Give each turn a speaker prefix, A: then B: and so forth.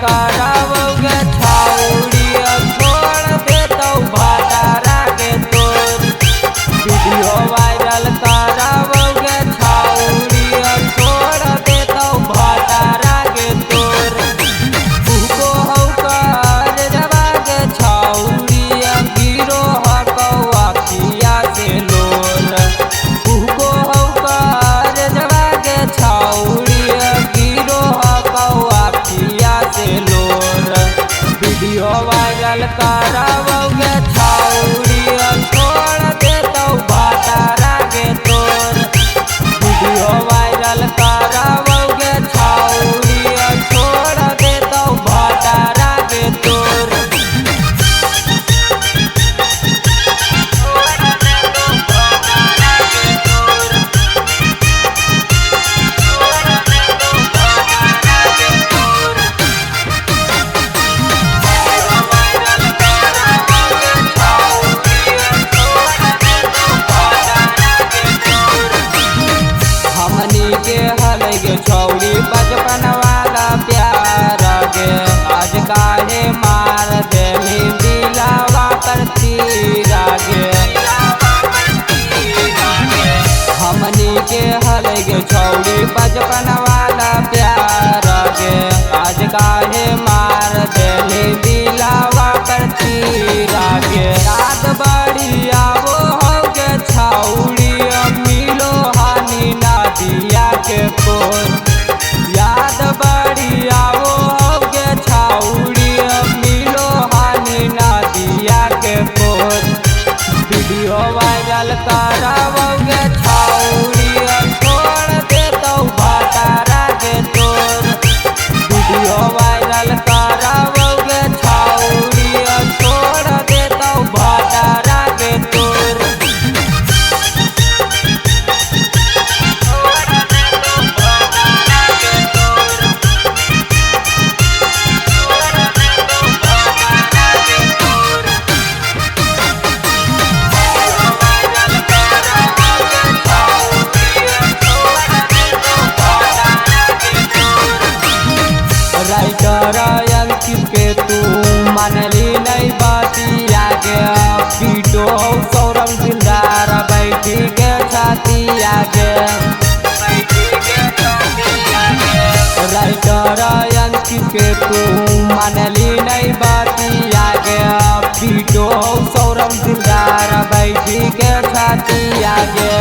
A: करावोगे छाउड़ी छोड़ देतौ भतारा के तोर। वीडियो वायरल करावोगे छाउड़ी छोड़ देतौ भतारा के तोर। उको हौ कर जवागे छाउड़ी गिरो हकौ अखिया से लोर। उको हौ कर जवागे छाउड़ी गिरो हकौ अखिया से लोर। वीडियो वायरल करावोगे छाउड़ी छोड़ देतौ भतारा के तोर। वीडियो वायरल करावोगे छाउड़ी छोड़ देतौ भतारा के तोर। छौड़ी बचपन वाला प्यार गे आज काहे मार दे दिलावा पर तीर गे। हमनी के हल गे छौड़ी बचपन वाला प्यार गे आज काहे मार दे दिलावा पर तीर गे। याद बड़ी आवो हो गे छौड़ी मिलो हानि नदिया के पोर। याद बड़ी आवो होगे छाउड़ी मिलो हानि नदिया के पोर। वीडियो वायरल करावोगे छाउड़ी छोड़ देतौ भतारा के तोर। वीडियो वायरल करावोगे छाउड़ी छोड़ देतौ भतारा के तोर। राइटर अंकित के तू मानली नहीं बातिया गे। पीटो सौरभ दिलदार बैठी के छातिया गे। राइटर अंकित के तू मानली नहीं बातिया गे। पीटो सौरभ दिलदार बैठी के छातिया गे।